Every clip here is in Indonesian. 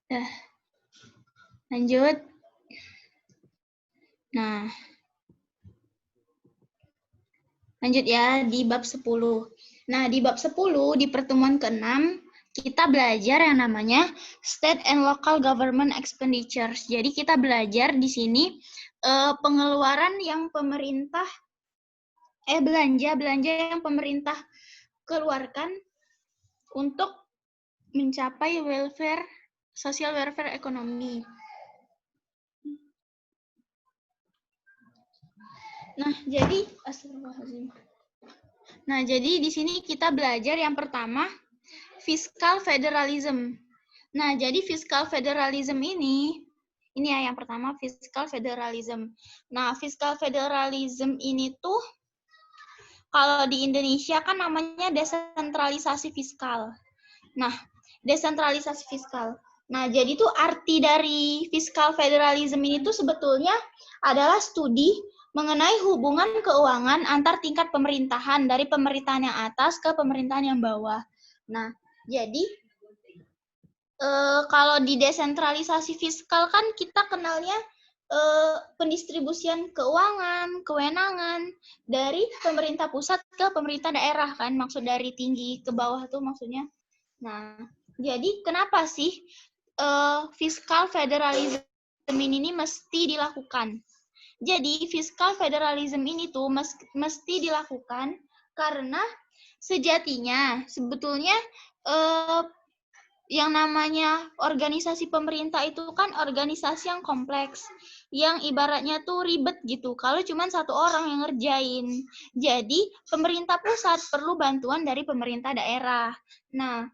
Dah, lanjut. Nah, lanjut ya di bab 10. Nah, di bab 10 di pertemuan ke-6 kita belajar yang namanya State and Local Government Expenditures. Jadi kita belajar di sini pengeluaran yang pemerintah belanja yang pemerintah keluarkan untuk mencapai social welfare ekonomi. Nah, jadi di sini kita belajar yang pertama fiskal federalism. Nah, jadi fiskal federalism ini ya yang pertama fiskal federalism. Nah, fiskal federalism ini tuh kalau di Indonesia kan namanya desentralisasi fiskal. Nah, desentralisasi fiskal. Nah, jadi tuh arti dari fiskal federalism ini tuh sebetulnya adalah studi mengenai hubungan keuangan antar tingkat pemerintahan dari pemerintahan yang atas ke pemerintahan yang bawah. Nah, jadi kalau di desentralisasi fiskal kan kita kenalnya pendistribusian keuangan, kewenangan dari pemerintah pusat ke pemerintah daerah kan, maksud dari tinggi ke bawah tuh maksudnya. Nah, jadi kenapa sih fiskal federalism ini mesti dilakukan? Jadi fiskal federalism ini tuh mesti dilakukan karena sejatinya sebetulnya yang namanya organisasi pemerintah itu kan organisasi yang kompleks, yang ibaratnya tuh ribet gitu, kalau cuma satu orang yang ngerjain. Jadi, pemerintah pusat perlu bantuan dari pemerintah daerah. Nah,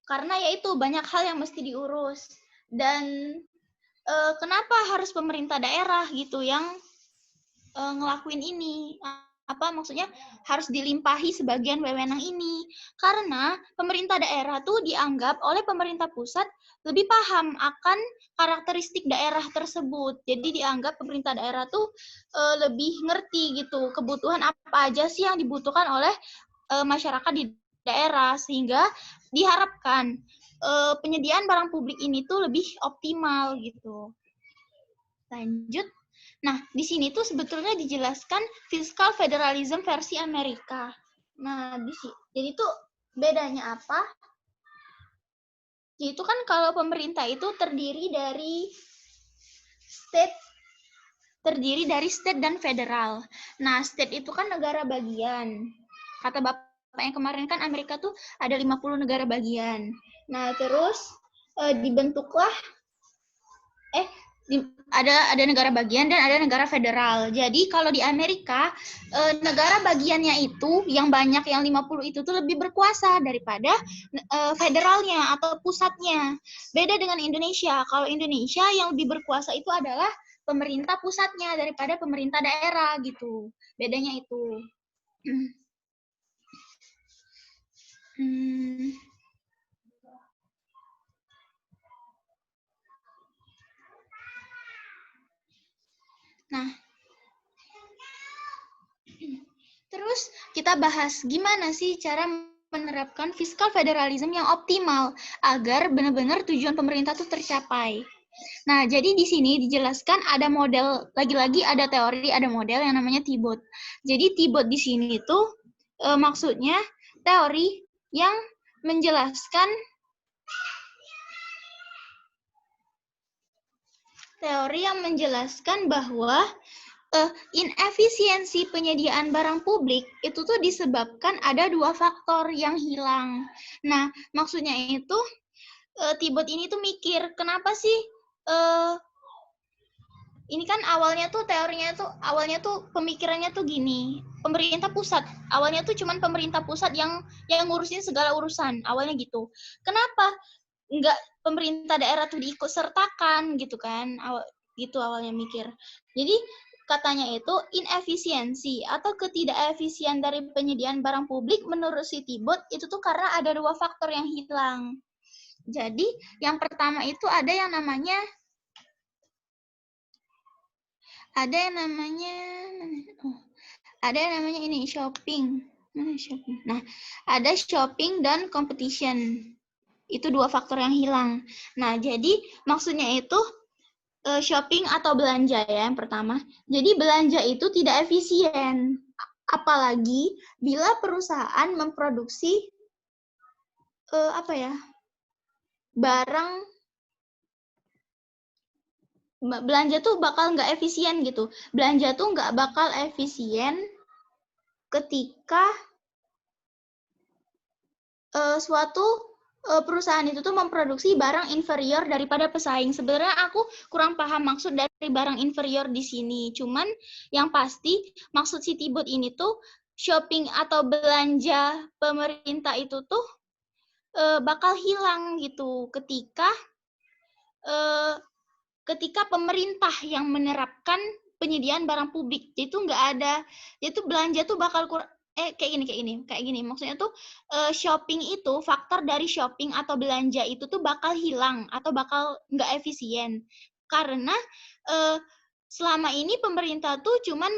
karena yaitu banyak hal yang mesti diurus. Dan kenapa harus pemerintah daerah gitu yang ngelakuin ini? Apa maksudnya harus dilimpahi sebagian wewenang ini, karena pemerintah daerah tuh dianggap oleh pemerintah pusat lebih paham akan karakteristik daerah tersebut. Jadi dianggap pemerintah daerah tuh lebih ngerti gitu kebutuhan apa aja sih yang dibutuhkan oleh masyarakat di daerah, sehingga diharapkan penyediaan barang publik ini tuh lebih optimal gitu. Lanjut. Nah, di sini tuh sebetulnya dijelaskan fiskal federalism versi Amerika. Nah, jadi tuh bedanya apa? Jadi itu kan kalau pemerintah itu terdiri dari state dan federal. Nah, state itu kan negara bagian. Kata Bapak yang kemarin kan Amerika tuh ada 50 negara bagian. Nah, terus dibentuklah ada negara bagian dan ada negara federal. Jadi kalau di Amerika negara bagiannya itu yang banyak, yang 50 itu tuh lebih berkuasa daripada federalnya atau pusatnya. Beda dengan Indonesia. Kalau Indonesia yang lebih berkuasa itu adalah pemerintah pusatnya daripada pemerintah daerah gitu. Bedanya itu. Nah, terus kita bahas gimana sih cara menerapkan fiskal federalism yang optimal agar benar-benar tujuan pemerintah itu tercapai. Nah, jadi di sini dijelaskan ada model, lagi-lagi ada teori, ada model yang namanya T-BOT. Jadi T-BOT di sini itu maksudnya teori yang menjelaskan bahwa inefisiensi penyediaan barang publik itu tuh disebabkan ada 2 faktor yang hilang. Nah, maksudnya itu T-BOT ini tuh mikir, kenapa sih ini kan awalnya tuh pemikirannya tuh gini, pemerintah pusat awalnya tuh cuman pemerintah pusat yang ngurusin segala urusan awalnya gitu. Kenapa nggak pemerintah daerah tuh diikut sertakan gitu kan, awalnya mikir. Jadi katanya itu inefisiensi atau ketidakefisien dari penyediaan barang publik menurut si T-BOT itu tuh karena ada 2 faktor yang hilang. Jadi yang pertama itu ada yang namanya ini shopping. Nah, ada shopping dan competition. Itu 2 faktor yang hilang. Nah, jadi maksudnya itu shopping atau belanja ya yang pertama. Jadi belanja itu tidak efisien. Apalagi bila perusahaan memproduksi barang belanja tuh bakal nggak efisien gitu. Belanja tuh nggak bakal efisien ketika suatu perusahaan itu tuh memproduksi barang inferior daripada pesaing. Sebenarnya aku kurang paham maksud dari barang inferior di sini. Cuman yang pasti maksud Citybot ini tuh shopping atau belanja pemerintah itu tuh bakal hilang gitu ketika pemerintah yang menerapkan penyediaan barang publik. Itu nggak ada, itu belanja tuh bakal kayak gini. Maksudnya tuh shopping itu, faktor dari shopping atau belanja itu tuh bakal hilang atau bakal nggak efisien. Karena selama ini pemerintah tuh cuman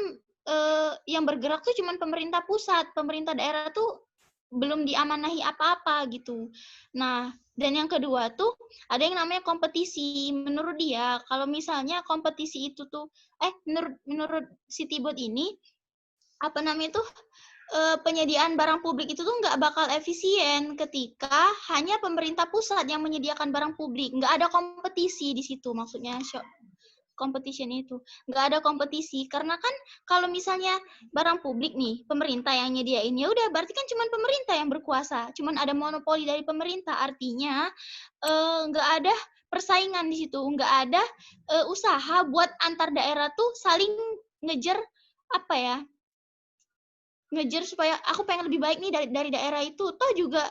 yang bergerak tuh cuman pemerintah pusat, pemerintah daerah tuh belum diamanahi apa-apa gitu. Nah, dan yang kedua tuh ada yang namanya kompetisi. Menurut dia, kalau misalnya kompetisi itu tuh, menurut Citybot ini, penyediaan barang publik itu tuh nggak bakal efisien ketika hanya pemerintah pusat yang menyediakan barang publik. Nggak ada kompetisi di situ maksudnya. Competition itu nggak ada kompetisi karena kan kalau misalnya barang publik nih pemerintah yang nyediain ya udah berarti kan cuman pemerintah yang berkuasa, cuman ada monopoli dari pemerintah, artinya nggak ada persaingan di situ, nggak ada usaha buat antar daerah tuh saling ngejar supaya aku pengen lebih baik nih dari daerah itu, toh juga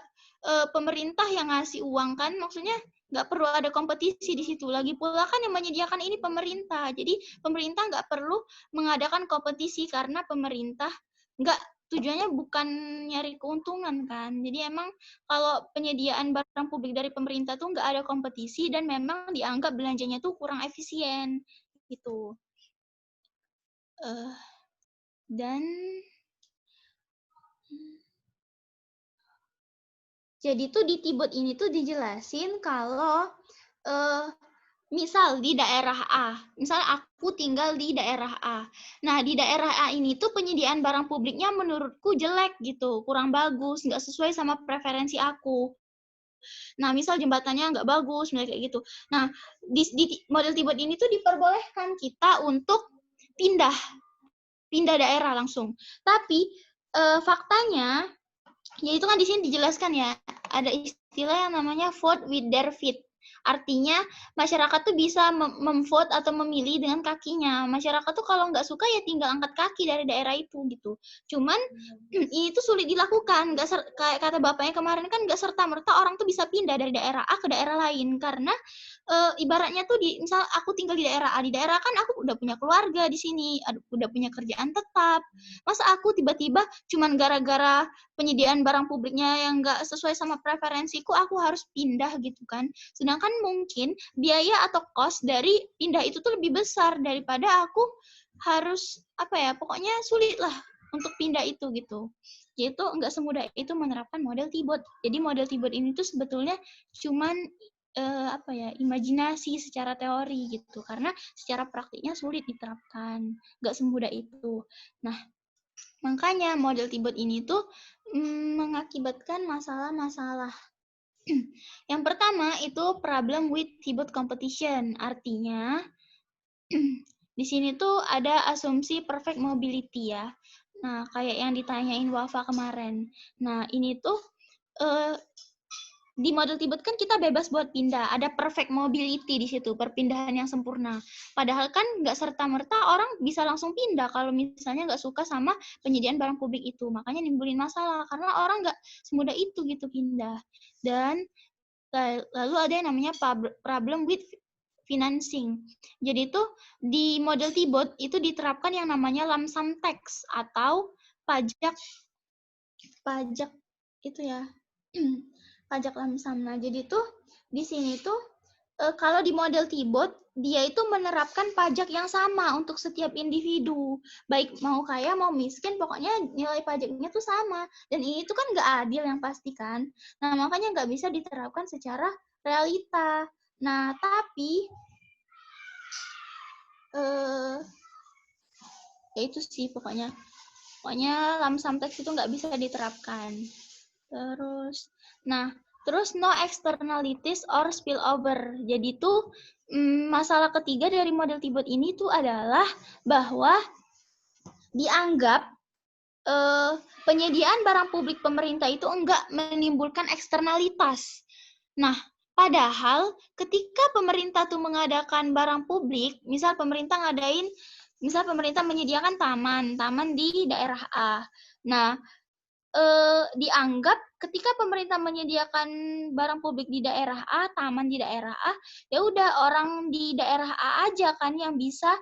pemerintah yang ngasih uang kan, maksudnya nggak perlu ada kompetisi di situ. Lagi pula kan yang menyediakan ini pemerintah, jadi pemerintah nggak perlu mengadakan kompetisi karena pemerintah nggak, tujuannya bukan nyari keuntungan kan. Jadi emang kalau penyediaan barang publik dari pemerintah tuh nggak ada kompetisi dan memang dianggap belanjanya tuh kurang efisien gitu. Dan jadi tuh di Tibot ini tuh dijelasin kalau misal di daerah A, misal aku tinggal di daerah A. Nah, di daerah A ini tuh penyediaan barang publiknya menurutku jelek gitu, kurang bagus, nggak sesuai sama preferensi aku. Nah, misal jembatannya nggak bagus, misalnya kayak gitu. Nah, di model Tibot ini tuh diperbolehkan kita untuk pindah daerah langsung. Tapi faktanya, ya itu kan di sini dijelaskan ya, ada istilah yang namanya vote with their feet. Artinya masyarakat tuh bisa memvote atau memilih dengan kakinya. Masyarakat tuh kalau nggak suka ya tinggal angkat kaki dari daerah itu gitu. Cuman itu sulit dilakukan. Kayak kata bapaknya kemarin kan nggak serta-merta orang tuh bisa pindah dari daerah A ke daerah lain karena ibaratnya tuh misal aku tinggal di daerah A, di daerah kan aku udah punya keluarga di sini, udah punya kerjaan tetap. Masa aku tiba-tiba cuman gara-gara penyediaan barang publiknya yang nggak sesuai sama preferensiku, aku harus pindah gitu kan. Sedangkan mungkin biaya atau cost dari pindah itu tuh lebih besar daripada aku harus pokoknya sulit lah untuk pindah itu gitu. Yaitu nggak semudah itu menerapkan model Tibot. Jadi model Tibot ini tuh sebetulnya cuman imajinasi secara teori gitu, karena secara praktiknya sulit diterapkan, nggak semudah itu. Nah, makanya model Tibot ini tuh mengakibatkan masalah-masalah. Yang pertama itu problem with Tibot competition, artinya di sini tuh ada asumsi perfect mobility ya. Nah, kayak yang ditanyain Wafa kemarin. Nah, ini tuh di model Tibot kan kita bebas buat pindah, ada perfect mobility di situ, perpindahan yang sempurna. Padahal kan nggak serta-merta orang bisa langsung pindah kalau misalnya nggak suka sama penyediaan barang publik itu. Makanya nimbulin masalah, karena orang nggak semudah itu gitu pindah. Dan lalu ada yang namanya problem with financing. Jadi itu di model Tibot itu diterapkan yang namanya lump sum tax atau pajak itu ya. Pajak lump sum. Nah, jadi tuh di sini tuh kalau di model Tibot, dia itu menerapkan pajak yang sama untuk setiap individu. Baik mau kaya, mau miskin, pokoknya nilai pajaknya tuh sama. Dan ini tuh kan nggak adil yang pasti kan. Nah, makanya nggak bisa diterapkan secara realita. Nah, tapi ya itu sih pokoknya. Pokoknya lamsam tax itu nggak bisa diterapkan. Terus no externalities or spillover. Jadi tuh masalah ketiga dari model Tibot ini tuh adalah bahwa dianggap penyediaan barang publik pemerintah itu enggak menimbulkan eksternalitas. Nah, padahal ketika pemerintah tuh mengadakan barang publik, misal pemerintah menyediakan taman di daerah A. Nah, dianggap ketika pemerintah menyediakan barang publik di daerah A, taman di daerah A, ya udah orang di daerah A aja kan yang bisa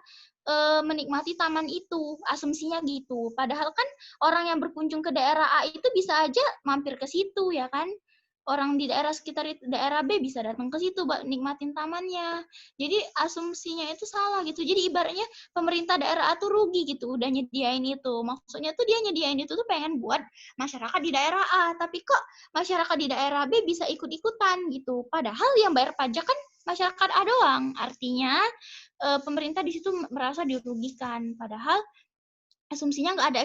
menikmati taman itu, asumsinya gitu. Padahal kan orang yang berkunjung ke daerah A itu bisa aja mampir ke situ ya kan. Orang di daerah sekitar daerah B bisa datang ke situ buat nikmatin tamannya. Jadi asumsinya itu salah gitu. Jadi ibaratnya pemerintah daerah A tuh rugi gitu udah nyediain itu. Maksudnya tuh dia nyediain itu tuh pengen buat masyarakat di daerah A, tapi kok masyarakat di daerah B bisa ikut-ikutan gitu. Padahal yang bayar pajak kan masyarakat A doang. Artinya pemerintah di situ merasa dirugikan. Padahal asumsinya nggak ada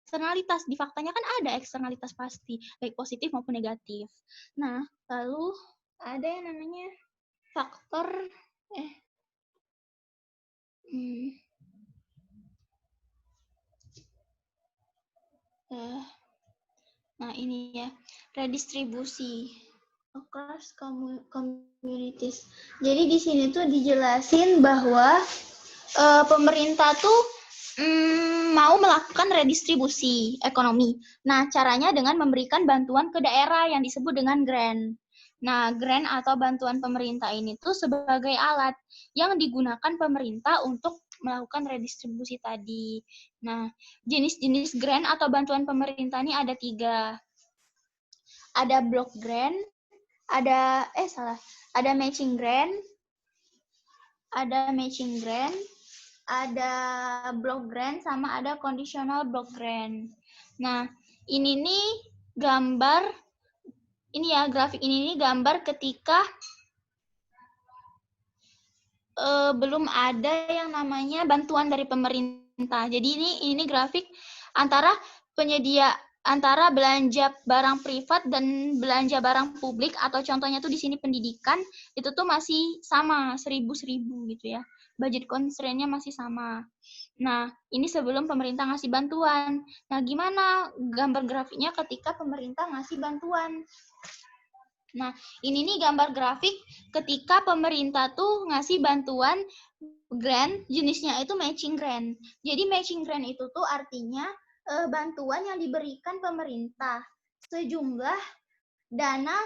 eksternalitas. Di faktanya kan ada eksternalitas pasti, baik positif maupun negatif. Nah, lalu ada yang namanya faktor nah ini ya, redistribusi across communities. Jadi di sini tuh dijelasin bahwa pemerintah tuh mau melakukan redistribusi ekonomi. Nah, caranya dengan memberikan bantuan ke daerah yang disebut dengan grant. Nah, grant atau bantuan pemerintah ini tuh sebagai alat yang digunakan pemerintah untuk melakukan redistribusi tadi. Nah, jenis-jenis grant atau bantuan pemerintah ini ada 3. Ada block grant, ada matching grant, ada block grant, sama ada conditional block grant. Nah, ini nih gambar, ini ya grafik ini nih gambar ketika belum ada yang namanya bantuan dari pemerintah. Jadi ini grafik antara antara belanja barang privat dan belanja barang publik, atau contohnya tuh di sini pendidikan, itu tuh masih sama 1000 gitu ya. Budget constraint-nya masih sama. Nah, ini sebelum pemerintah ngasih bantuan. Nah, gimana gambar grafiknya ketika pemerintah ngasih bantuan? Nah, ini nih gambar grafik ketika pemerintah tuh ngasih bantuan grant, jenisnya itu matching grant. Jadi matching grant itu tuh artinya bantuan yang diberikan pemerintah sejumlah dana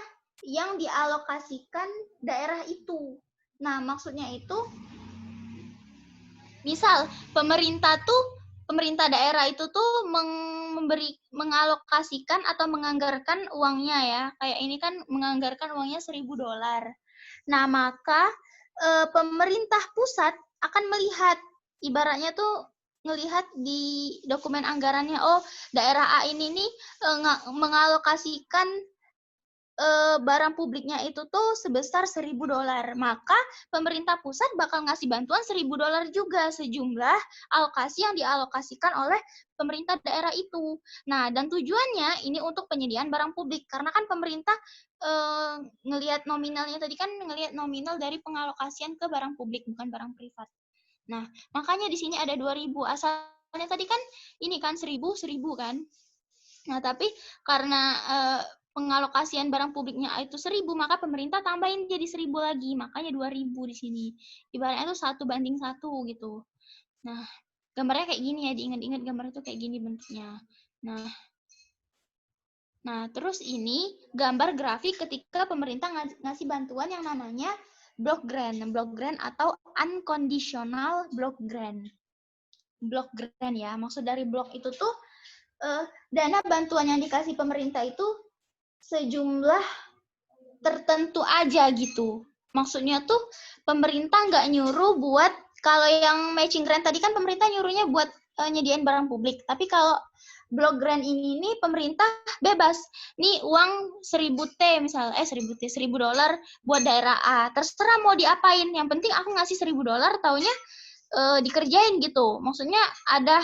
yang dialokasikan daerah itu. Nah, maksudnya itu misal pemerintah daerah itu tuh mengalokasikan atau menganggarkan uangnya ya. Kayak ini kan menganggarkan uangnya $1.000. Nah, maka pemerintah pusat akan melihat, ibaratnya tuh ngelihat di dokumen anggarannya, oh daerah A ini nih mengalokasikan barang publiknya itu tuh sebesar $1.000, maka pemerintah pusat bakal ngasih bantuan $1.000 juga, sejumlah alokasi yang dialokasikan oleh pemerintah daerah itu. Nah, dan tujuannya ini untuk penyediaan barang publik, karena kan pemerintah ngelihat nominalnya tadi kan, ngelihat nominal dari pengalokasian ke barang publik, bukan barang privat. Nah, makanya di sini ada 2.000, asalnya tadi kan ini kan 1.000 kan. Nah, tapi karena pengalokasian barang publiknya itu 1.000, maka pemerintah tambahin jadi 1.000 lagi, makanya 2.000 di sini. Ibaratnya itu 1:1 gitu. Nah, gambarnya kayak gini ya, diingat-ingat gambar itu kayak gini bentuknya. Nah, terus ini gambar grafik ketika pemerintah ngasih bantuan yang namanya block grant atau unconditional block grant. Block grant ya, maksud dari block itu tuh dana bantuan yang dikasih pemerintah itu sejumlah tertentu aja gitu. Maksudnya tuh pemerintah nggak nyuruh buat, kalau yang matching grant tadi kan pemerintah nyuruhnya buat nyediain barang publik. Tapi kalau block grant ini nih pemerintah bebas. Nih uang 1000 T misalnya, 1000 dolar buat daerah A. Terserah mau diapain. Yang penting aku ngasih 1000 dolar, taunya dikerjain gitu. Maksudnya ada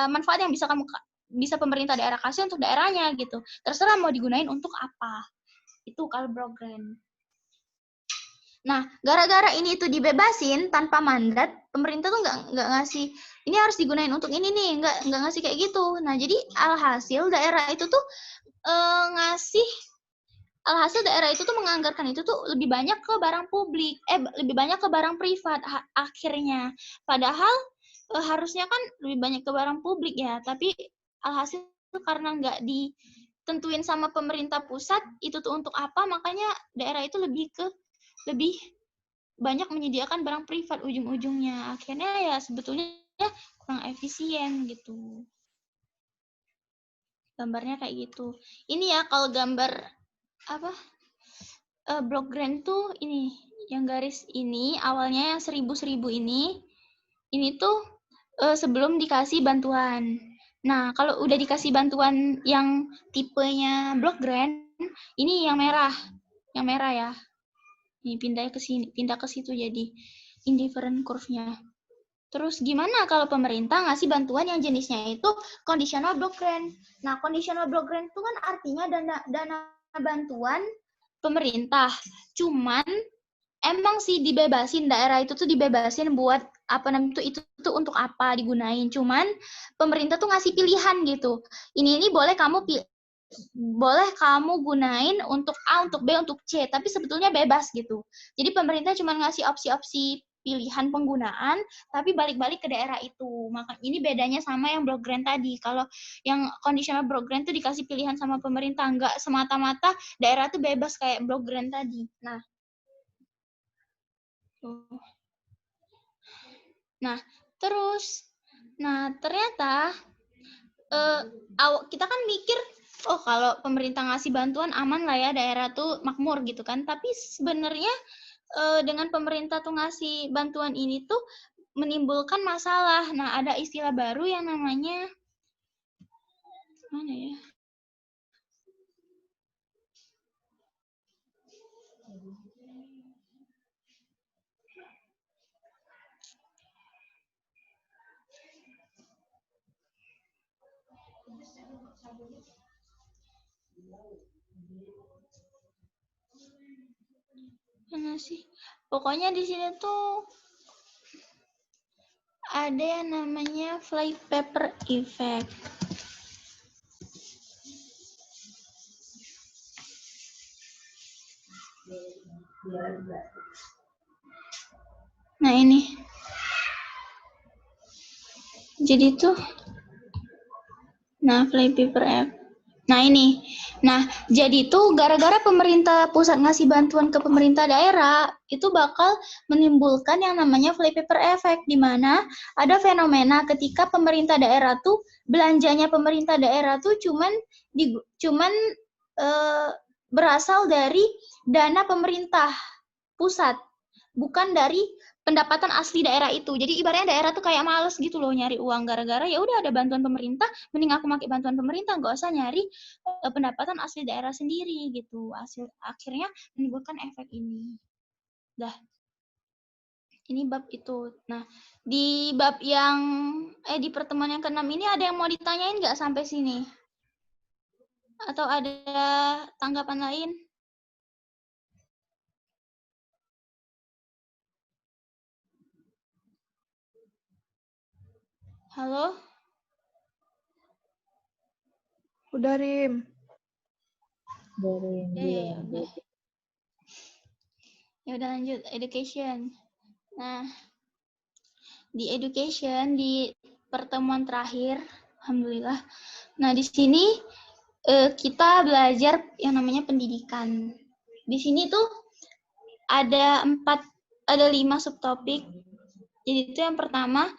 manfaat yang bisa pemerintah daerah kasih untuk daerahnya gitu. Terserah mau digunain untuk apa. Itu kalau block grant. Nah, gara-gara ini tuh dibebasin tanpa mandat, pemerintah tuh nggak ngasih, ini harus digunain untuk ini nih, nggak ngasih kayak gitu. Nah, jadi alhasil daerah itu tuh alhasil daerah itu tuh menganggarkan itu tuh lebih banyak ke barang publik, lebih banyak ke barang privat akhirnya. Padahal harusnya kan lebih banyak ke barang publik ya, tapi alhasil karena nggak ditentuin sama pemerintah pusat itu tuh untuk apa, makanya daerah itu lebih banyak menyediakan barang privat ujung-ujungnya. Akhirnya ya sebetulnya kurang efisien gitu. Gambarnya kayak gitu. Ini ya kalau gambar apa? Block grant tuh ini yang garis ini awalnya yang 1000 ini tuh sebelum dikasih bantuan. Nah, kalau udah dikasih bantuan yang tipenya block grant, ini yang merah ya. Ini pindah ke situ jadi indifferent curve-nya. Terus gimana kalau pemerintah ngasih bantuan yang jenisnya itu conditional block grant. Nah, conditional block grant itu kan artinya dana bantuan pemerintah. Cuman emang sih dibebasin, daerah itu tuh dibebasin buat apa namanya itu tuh untuk apa digunain. Cuman pemerintah tuh ngasih pilihan gitu. Ini boleh kamu gunain untuk A, untuk B, untuk C, tapi sebetulnya bebas gitu. Jadi pemerintah cuma ngasih opsi-opsi pilihan penggunaan, tapi balik-balik ke daerah itu. Maka ini bedanya sama yang block grant tadi. Kalau yang conditional block grant itu dikasih pilihan sama pemerintah, nggak semata-mata daerah tuh bebas kayak block grant tadi. Nah, ternyata kita kan mikir, oh kalau pemerintah ngasih bantuan aman lah ya, daerah tuh makmur gitu kan. Tapi sebenarnya dengan pemerintah tuh ngasih bantuan ini tuh menimbulkan masalah. Nah, ada istilah baru yang namanya mana ya? Mana sih? Pokoknya di sini tuh ada yang namanya flypaper effect. Nah, ini. Jadi tuh flypaper effect. Nah, ini. Nah, jadi tuh gara-gara pemerintah pusat ngasih bantuan ke pemerintah daerah, itu bakal menimbulkan yang namanya flypaper effect, di mana ada fenomena ketika pemerintah daerah tuh, belanjanya pemerintah daerah tuh cuman berasal dari dana pemerintah pusat, bukan dari pendapatan asli daerah itu. Jadi ibaratnya daerah tuh kayak males gitu loh nyari uang, gara-gara ya udah ada bantuan pemerintah, mending aku pakai bantuan pemerintah, nggak usah nyari pendapatan asli daerah sendiri gitu. Akhirnya menimbulkan efek ini. Dah. Ini bab itu. Nah, di bab yang di pertemuan yang ke-6 ini ada yang mau ditanyain nggak sampai sini? Atau ada tanggapan lain? Halo? Udah, Rim. Ya udah lanjut education. Nah, di education di pertemuan terakhir, alhamdulillah. Nah, di sini kita belajar yang namanya pendidikan. Di sini tuh ada 5 subtopik. Jadi itu yang pertama,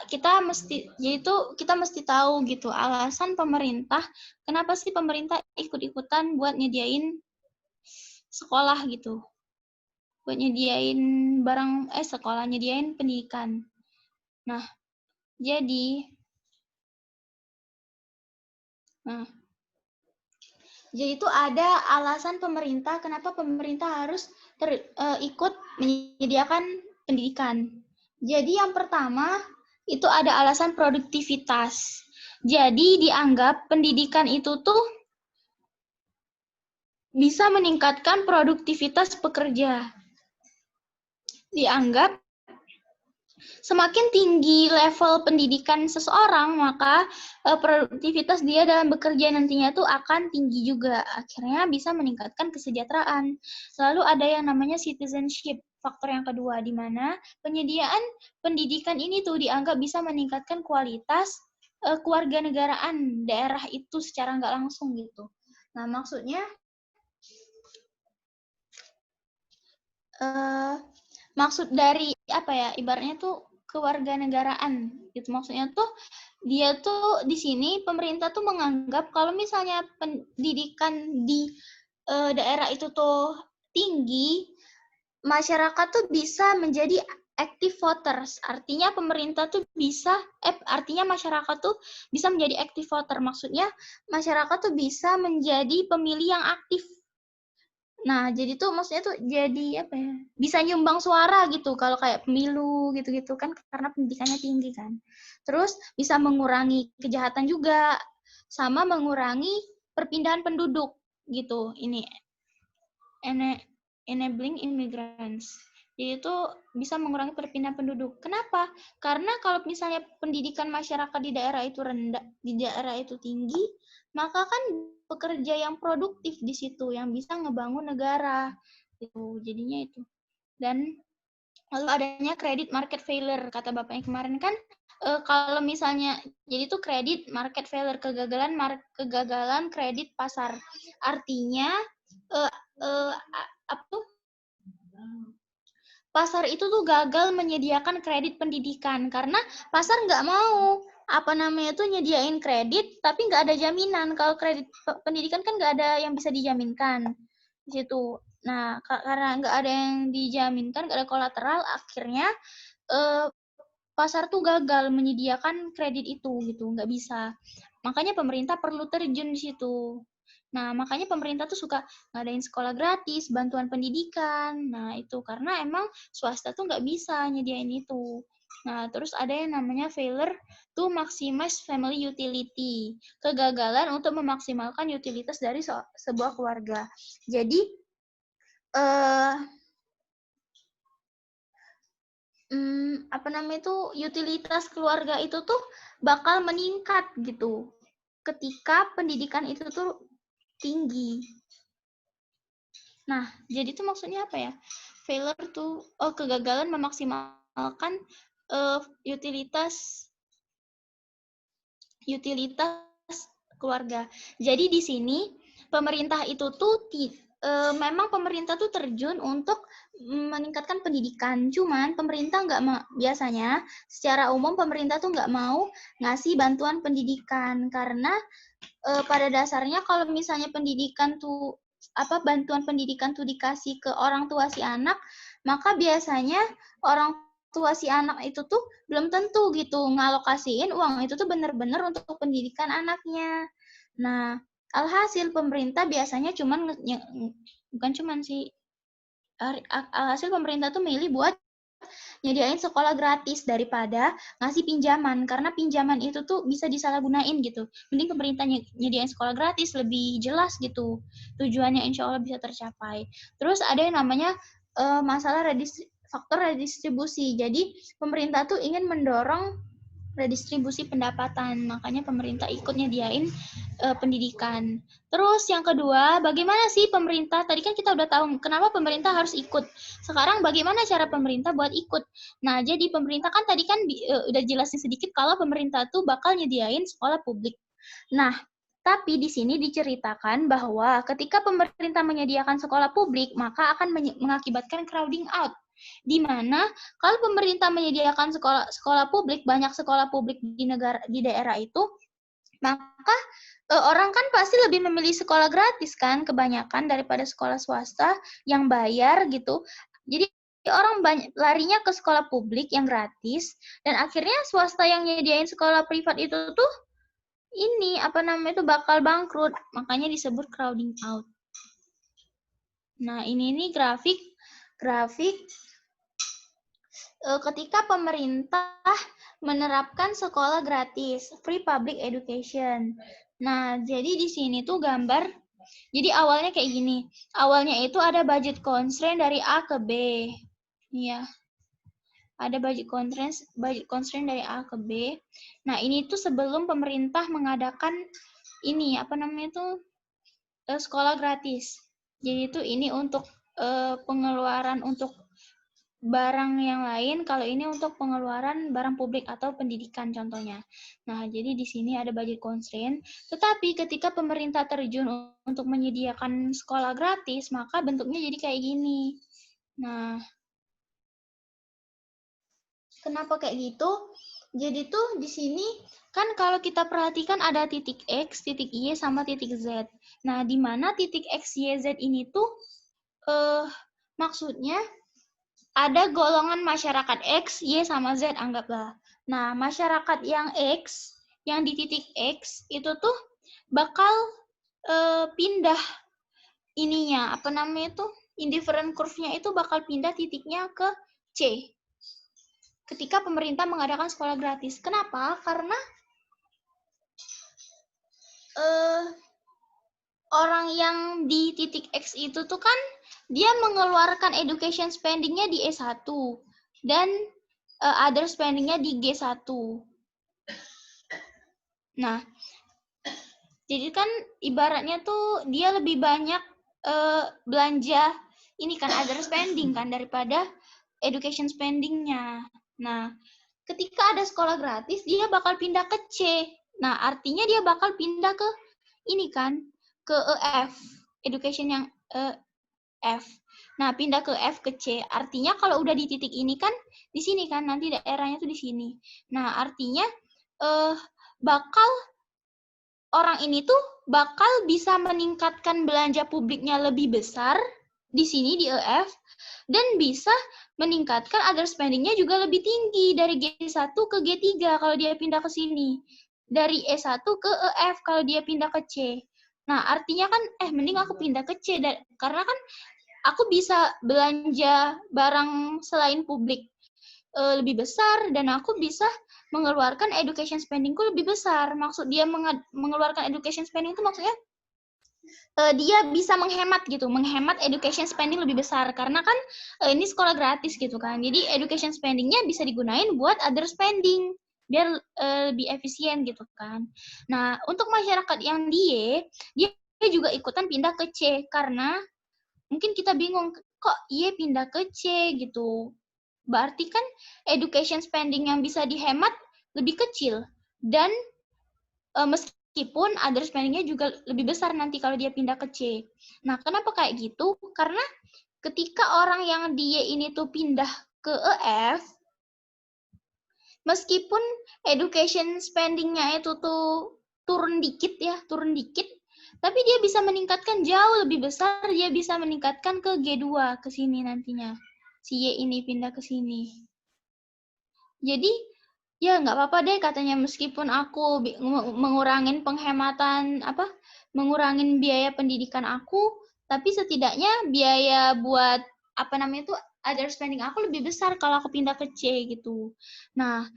kita mesti tahu gitu alasan pemerintah, kenapa sih pemerintah ikut-ikutan buat nyediain sekolah gitu. Buat nyediain barang, sekolah nyediain pendidikan. Nah, jadi itu ada alasan pemerintah kenapa pemerintah harus ikut menyediakan pendidikan. Jadi yang pertama itu ada alasan produktivitas. Jadi dianggap pendidikan itu tuh bisa meningkatkan produktivitas pekerja. Dianggap semakin tinggi level pendidikan seseorang, maka produktivitas dia dalam bekerja nantinya itu akan tinggi juga. Akhirnya bisa meningkatkan kesejahteraan. Lalu ada yang namanya citizenship, faktor yang kedua, di mana penyediaan pendidikan ini tuh dianggap bisa meningkatkan kualitas kewarganegaraan daerah itu secara nggak langsung gitu. Nah, maksudnya maksud dari apa ya, ibaratnya tuh kewarganegaraan gitu, maksudnya tuh dia tuh di sini pemerintah tuh menganggap kalau misalnya pendidikan di daerah itu tuh tinggi, masyarakat tuh bisa menjadi active voters. Artinya pemerintah tuh bisa artinya masyarakat tuh bisa menjadi active voter, maksudnya masyarakat tuh bisa menjadi pemilih yang aktif. Nah, jadi tuh maksudnya tuh jadi apa ya? Bisa nyumbang suara gitu kalau kayak pemilu gitu-gitu kan karena pendidikannya tinggi kan. Terus bisa mengurangi kejahatan juga sama mengurangi perpindahan penduduk gitu. Ini enabling immigrants. Jadi itu bisa mengurangi perpindahan penduduk. Kenapa? Karena kalau misalnya pendidikan masyarakat di daerah itu rendah, di daerah itu tinggi, maka kan pekerja yang produktif di situ yang bisa ngebangun negara. Itu jadinya itu. Dan lalu adanya credit market failure, kata Bapaknya kemarin kan kalau misalnya jadi itu credit market failure, kegagalan kredit pasar. Artinya apa tuh? Pasar itu tuh gagal menyediakan kredit pendidikan karena pasar nggak mau tuh nyediain kredit tapi nggak ada jaminan. Kalau kredit pendidikan kan nggak ada yang bisa dijaminkan di situ. Nah, karena nggak ada yang dijaminkan, nggak ada kolateral, akhirnya pasar tuh gagal menyediakan kredit itu gitu, nggak bisa. Makanya pemerintah perlu terjun di situ. Nah, makanya pemerintah tuh suka ngadain sekolah gratis, bantuan pendidikan. Nah, itu karena emang swasta tuh nggak bisa nyediain itu. Nah, terus ada yang namanya failure to maximize family utility. Kegagalan untuk memaksimalkan utilitas dari sebuah keluarga. Jadi, utilitas keluarga itu tuh bakal meningkat gitu ketika pendidikan itu tuh tinggi. Nah, jadi itu maksudnya apa ya? Failure tuh kegagalan memaksimalkan utilitas keluarga. Jadi di sini pemerintah itu tuh memang pemerintah tuh terjun untuk meningkatkan pendidikan. Cuman pemerintah biasanya secara umum pemerintah tuh nggak mau ngasih bantuan pendidikan karena pada dasarnya kalau misalnya bantuan pendidikan tuh dikasih ke orang tua si anak, maka biasanya orang tua si anak itu tuh belum tentu gitu ngalokasiin uang itu tuh benar-benar untuk pendidikan anaknya. Nah, alhasil pemerintah biasanya alhasil pemerintah tuh milih buat nyediain sekolah gratis daripada ngasih pinjaman, karena pinjaman itu tuh bisa disalahgunain gitu. Mending pemerintah nyediain sekolah gratis, lebih jelas gitu tujuannya, insya Allah bisa tercapai. Terus ada yang namanya masalah faktor redistribusi. Jadi pemerintah tuh ingin mendorong redistribusi pendapatan, makanya pemerintah ikut nyediain pendidikan. Terus yang kedua, bagaimana sih pemerintah? Tadi kan kita udah tahu kenapa pemerintah harus ikut. Sekarang bagaimana cara pemerintah buat ikut? Nah, jadi pemerintah kan tadi kan udah jelasin sedikit kalau pemerintah tuh bakal nyediain sekolah publik. Nah, tapi di sini diceritakan bahwa ketika pemerintah menyediakan sekolah publik, maka akan mengakibatkan crowding out. Di mana kalau pemerintah menyediakan sekolah publik, banyak sekolah publik di daerah itu, Maka orang kan pasti lebih memilih sekolah gratis kan kebanyakan daripada sekolah swasta yang bayar gitu. Jadi orang banyak larinya ke sekolah publik yang gratis dan akhirnya swasta yang nyediain sekolah privat itu tuh ini apa namanya itu bakal bangkrut. Makanya disebut crowding out. Nah, ini grafik ketika pemerintah menerapkan sekolah gratis, free public education. Nah, jadi di sini tuh gambar, jadi awalnya kayak gini. Awalnya itu ada budget constraint dari A ke B. Ya, ada budget constraint dari A ke B. Nah, ini tuh sebelum pemerintah mengadakan ini, apa namanya tuh, sekolah gratis. Jadi itu ini untuk pengeluaran untuk barang yang lain, kalau ini untuk pengeluaran barang publik atau pendidikan contohnya. Nah, jadi di sini ada budget constraint, tetapi ketika pemerintah terjun untuk menyediakan sekolah gratis, maka bentuknya jadi kayak gini. Nah, kenapa kayak gitu? Jadi tuh di sini kan kalau kita perhatikan ada titik X, titik Y, sama titik Z. Nah, di mana titik X, Y, Z ini tuh maksudnya ada golongan masyarakat X, Y, sama Z, anggaplah. Nah, masyarakat yang X, yang di titik X, itu tuh bakal pindah ininya, apa namanya itu, indifferent curve-nya itu bakal pindah titiknya ke C. Ketika pemerintah mengadakan sekolah gratis. Kenapa? Karena orang yang di titik X itu tuh kan dia mengeluarkan education spending-nya di E1 dan other spending-nya di G1. Nah, jadi kan ibaratnya tuh dia lebih banyak belanja ini kan other spending kan daripada education spending-nya. Nah, ketika ada sekolah gratis dia bakal pindah ke C. Nah, artinya dia bakal pindah ke ini kan, ke F, education yang F. Nah, pindah ke F ke C. Artinya kalau udah di titik ini kan di sini kan nanti daerahnya tuh di sini. Nah, artinya bakal orang ini tuh bakal bisa meningkatkan belanja publiknya lebih besar di sini di EF dan bisa meningkatkan other spending-nya juga lebih tinggi dari G1 ke G3 kalau dia pindah ke sini. Dari E1 ke EF kalau dia pindah ke C. Nah, artinya kan mending aku pindah ke C karena kan aku bisa belanja barang selain publik lebih besar dan aku bisa mengeluarkan education spendingku lebih besar. Maksud dia mengeluarkan education spending itu maksudnya dia bisa menghemat gitu, menghemat education spending lebih besar karena kan ini sekolah gratis gitu kan. Jadi education spendingnya bisa digunain buat other spending biar lebih efisien gitu kan. Nah, untuk masyarakat yang dia juga ikutan pindah ke C karena mungkin kita bingung kok Y pindah ke C gitu. Berarti kan education spending yang bisa dihemat lebih kecil dan meskipun other spending-nya juga lebih besar nanti kalau dia pindah ke C. Nah, kenapa kayak gitu? Karena ketika orang yang dia ini tuh pindah ke EF, meskipun education spending-nya itu tuh turun dikit, tapi dia bisa meningkatkan jauh lebih besar, dia bisa meningkatkan ke G2 ke sini nantinya. Si Y ini pindah ke sini. Jadi ya nggak apa-apa deh katanya meskipun aku mengurangin penghematan mengurangin biaya pendidikan aku, tapi setidaknya biaya buat apa namanya itu other spending aku lebih besar kalau aku pindah ke C gitu. Nah,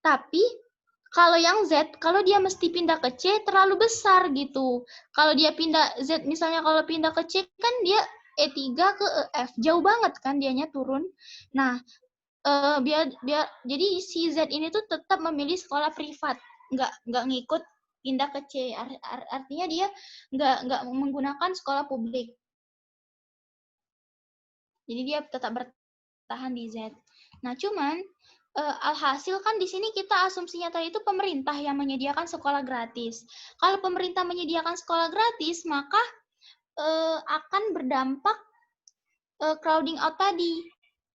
tapi kalau yang Z, kalau dia mesti pindah ke C terlalu besar gitu. Kalau dia pindah Z misalnya kalau pindah ke C kan dia E3 ke EF, jauh banget kan dianya turun. Nah, biar jadi si Z ini tuh tetap memilih sekolah privat, nggak ngikut pindah ke C. Artinya dia nggak menggunakan sekolah publik. Jadi dia tetap bertahan di Z. Nah, cuman alhasil kan di sini kita asumsinya tadi itu pemerintah yang menyediakan sekolah gratis. Kalau pemerintah menyediakan sekolah gratis, maka akan berdampak crowding out tadi.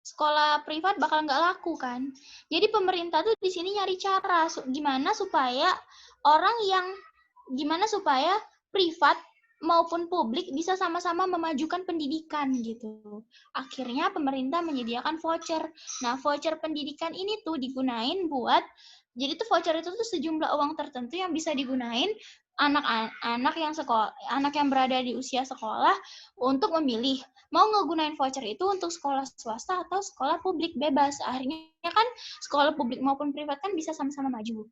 Sekolah privat bakal nggak laku kan. Jadi pemerintah tuh di sini nyari cara gimana supaya orang yang gimana supaya privat maupun publik bisa sama-sama memajukan pendidikan gitu. Akhirnya pemerintah menyediakan voucher. Nah, voucher pendidikan ini tuh digunain buat, jadi tuh voucher itu tuh sejumlah uang tertentu yang bisa digunain anak-anak yang sekolah, anak yang berada di usia sekolah untuk memilih mau ngegunain voucher itu untuk sekolah swasta atau sekolah publik bebas. Akhirnya kan sekolah publik maupun privat kan bisa sama-sama maju.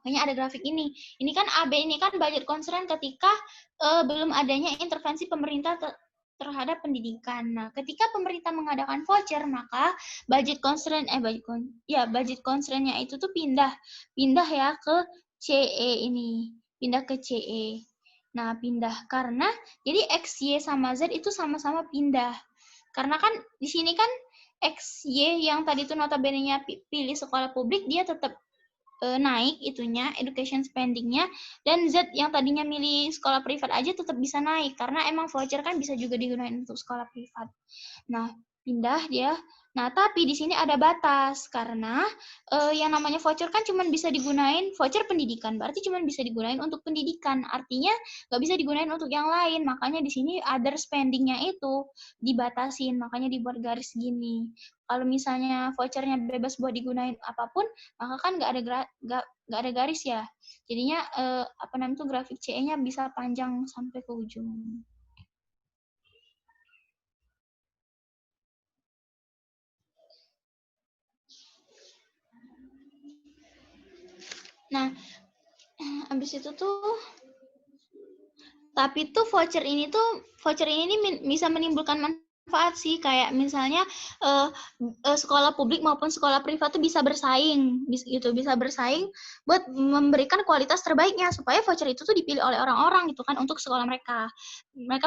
Makanya ada grafik ini. Ini kan AB ini kan budget constraint ketika belum adanya intervensi pemerintah terhadap pendidikan. Nah, ketika pemerintah mengadakan voucher, maka budget constraint budget constraint-nya itu tuh pindah ya ke CE ini, pindah ke CE. Nah, pindah karena jadi X, Y sama Z itu sama-sama pindah. Karena kan di sini kan X, Y yang tadi itu notabene-nya pilih sekolah publik, dia tetap naik itunya, education spending-nya, dan Z yang tadinya milih sekolah privat aja tetap bisa naik, karena emang voucher kan bisa juga digunakan untuk sekolah privat. Nah, pindah dia. Nah, tapi di sini ada batas, karena yang namanya voucher kan cuma bisa digunain, voucher pendidikan, berarti cuma bisa digunain untuk pendidikan, artinya nggak bisa digunain untuk yang lain, makanya di sini other spending-nya itu dibatasin, makanya dibuat garis gini. Kalau misalnya vouchernya bebas buat digunain apapun, maka kan nggak ada garis ya. Jadinya grafik CE-nya bisa panjang sampai ke ujung. Nah, habis itu tuh tapi tuh voucher ini bisa menimbulkan manfaat sih, kayak misalnya sekolah publik maupun sekolah privat tuh bisa bersaing buat memberikan kualitas terbaiknya, supaya voucher itu tuh dipilih oleh orang-orang gitu kan untuk sekolah mereka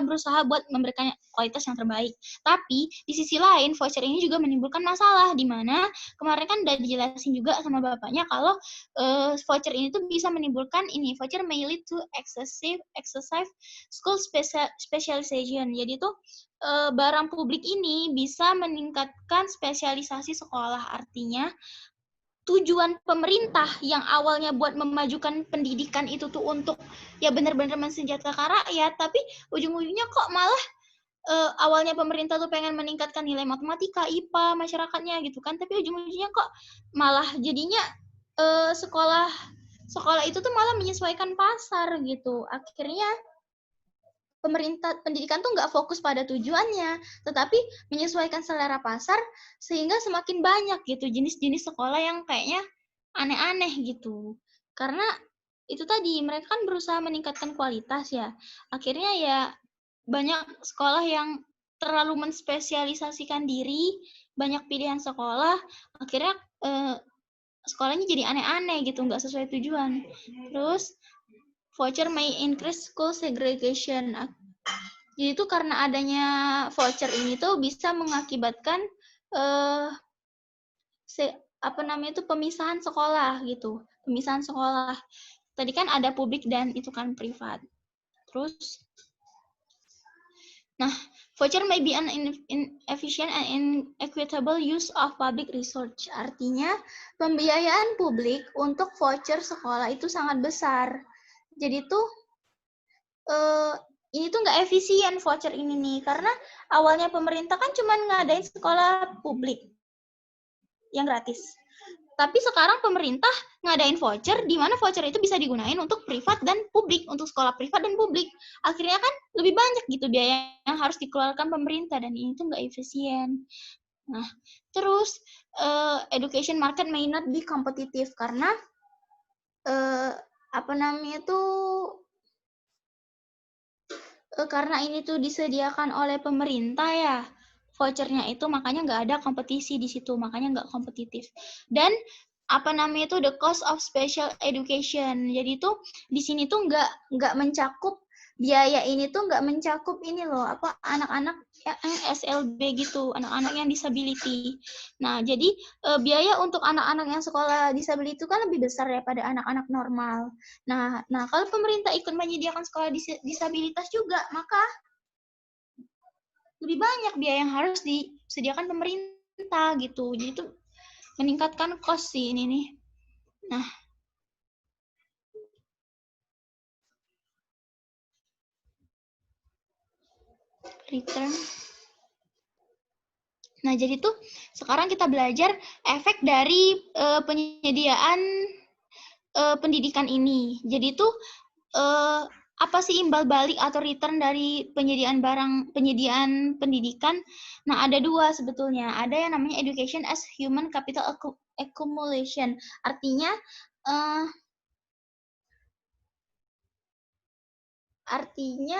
berusaha buat memberikan kualitas yang terbaik. Tapi di sisi lain voucher ini juga menimbulkan masalah, di mana kemarin kan udah dijelasin juga sama bapaknya kalau voucher ini tuh bisa menimbulkan voucher may lead to excessive school specialization. Jadi tuh barang publik ini bisa meningkatkan spesialisasi sekolah. Artinya tujuan pemerintah yang awalnya buat memajukan pendidikan itu tuh untuk ya benar-benar mensejahterakan rakyat, tapi ujung-ujungnya kok malah awalnya pemerintah tuh pengen meningkatkan nilai matematika, IPA masyarakatnya gitu kan, tapi ujung-ujungnya kok malah jadinya sekolah itu tuh malah menyesuaikan pasar gitu. Akhirnya pemerintah pendidikan tuh nggak fokus pada tujuannya, tetapi menyesuaikan selera pasar, sehingga semakin banyak gitu jenis-jenis sekolah yang kayaknya aneh-aneh gitu. Karena itu tadi, mereka kan berusaha meningkatkan kualitas ya. Akhirnya ya banyak sekolah yang terlalu menspesialisasikan diri, banyak pilihan sekolah, akhirnya sekolahnya jadi aneh-aneh gitu, nggak sesuai tujuan. Terus voucher may increase school segregation. Jadi itu karena adanya voucher ini tuh bisa mengakibatkan pemisahan sekolah gitu. Pemisahan sekolah. Tadi kan ada publik dan itu kan privat. Terus voucher may be an inefficient and inequitable use of public resource. Artinya, pembiayaan publik untuk voucher sekolah itu sangat besar. Jadi tuh ini tuh nggak efisien voucher ini nih, karena awalnya pemerintah kan cuma ngadain sekolah publik yang gratis. Tapi sekarang pemerintah ngadain voucher, di mana voucher itu bisa digunain untuk privat dan publik, untuk sekolah privat dan publik. Akhirnya kan lebih banyak gitu biaya yang harus dikeluarkan pemerintah, dan ini tuh nggak efisien. Nah, terus education market may not be competitive, karena karena ini tuh disediakan oleh pemerintah ya, vouchernya itu, makanya nggak ada kompetisi di situ, makanya nggak kompetitif. Dan the cost of special education. Jadi tuh di sini tuh nggak mencakup biaya ini tuh nggak mencakup ini loh, anak-anak yang SLB gitu, anak-anak yang disability. Nah, jadi biaya untuk anak-anak yang sekolah disability itu kan lebih besar daripada anak-anak normal. Nah, kalau pemerintah ikut menyediakan sekolah disabilitas juga, maka lebih banyak biaya yang harus disediakan pemerintah gitu. Jadi itu meningkatkan cost sih ini nih. Nah, return. Nah, jadi tuh sekarang kita belajar efek dari penyediaan pendidikan ini. Jadi tuh apa sih imbal balik atau return dari penyediaan pendidikan? Nah, ada dua sebetulnya. Ada yang namanya education as human capital accumulation. Artinya artinya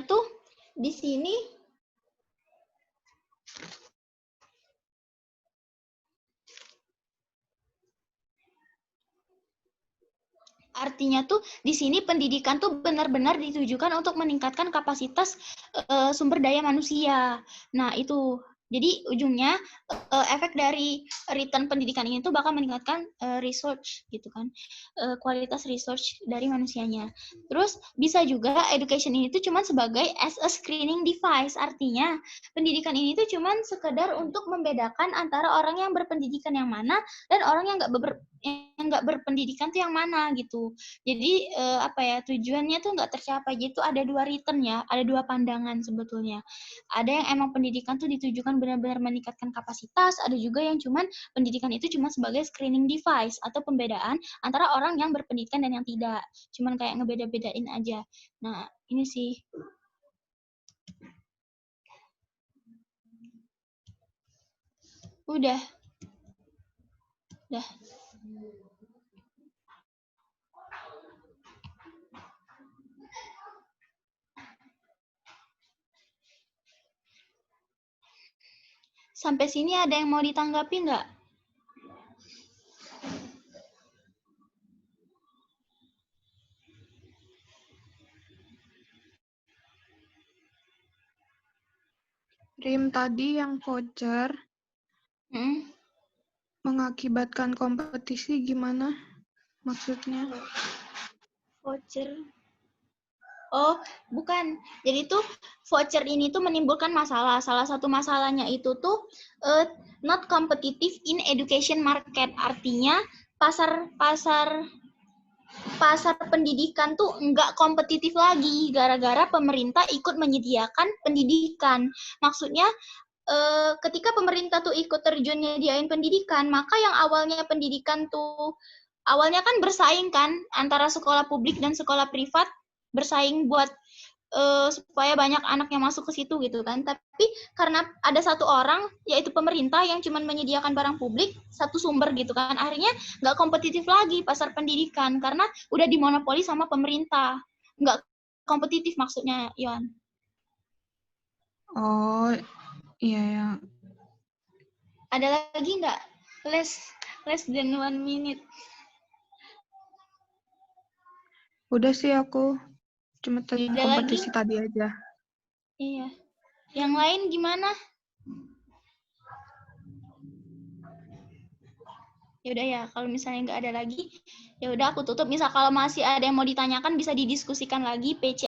tuh di sini pendidikan tuh benar-benar ditujukan untuk meningkatkan kapasitas sumber daya manusia. Nah, itu. Jadi ujungnya efek dari return pendidikan ini tuh bakal meningkatkan research gitu kan. Kualitas research dari manusianya. Terus bisa juga education ini tuh cuman sebagai as a screening device. Artinya pendidikan ini tuh cuman sekedar untuk membedakan antara orang yang berpendidikan yang mana dan orang yang nggak berpendidikan tuh yang mana gitu. Jadi tujuannya tuh nggak tercapai. Jadi tuh ada dua return ya, ada dua pandangan sebetulnya. Ada yang emang pendidikan tuh ditujukan benar-benar meningkatkan kapasitas, ada juga yang cuman pendidikan itu cuma sebagai screening device atau pembedaan antara orang yang berpendidikan dan yang tidak. Cuman kayak ngebeda-bedain aja. Nah, ini sih. Udah. Sampai sini ada yang mau ditanggapi nggak? Rim, tadi yang voucher mengakibatkan kompetisi gimana maksudnya? Voucher. Oh, bukan. Jadi tuh voucher ini tuh menimbulkan masalah. Salah satu masalahnya itu tuh not competitive in education market. Artinya pasar pendidikan tuh nggak kompetitif lagi gara-gara pemerintah ikut menyediakan pendidikan. Maksudnya ketika pemerintah tuh ikut terjun nyediain pendidikan, maka yang awalnya pendidikan tuh awalnya kan bersaing kan antara sekolah publik dan sekolah privat, bersaing buat supaya banyak anak yang masuk ke situ gitu kan. Tapi karena ada satu orang, yaitu pemerintah yang cuma menyediakan barang publik, satu sumber gitu kan, akhirnya nggak kompetitif lagi pasar pendidikan karena udah dimonopoli sama pemerintah. Nggak kompetitif maksudnya, Yon. Oh, iya ya. Ada lagi nggak? Less than 1 minute. Udah sih aku. Cuma kompetisi tadi aja. Iya. Yang lain gimana? Ya udah ya, kalau misalnya nggak ada lagi, ya udah aku tutup. Misal kalau masih ada yang mau ditanyakan bisa didiskusikan lagi PC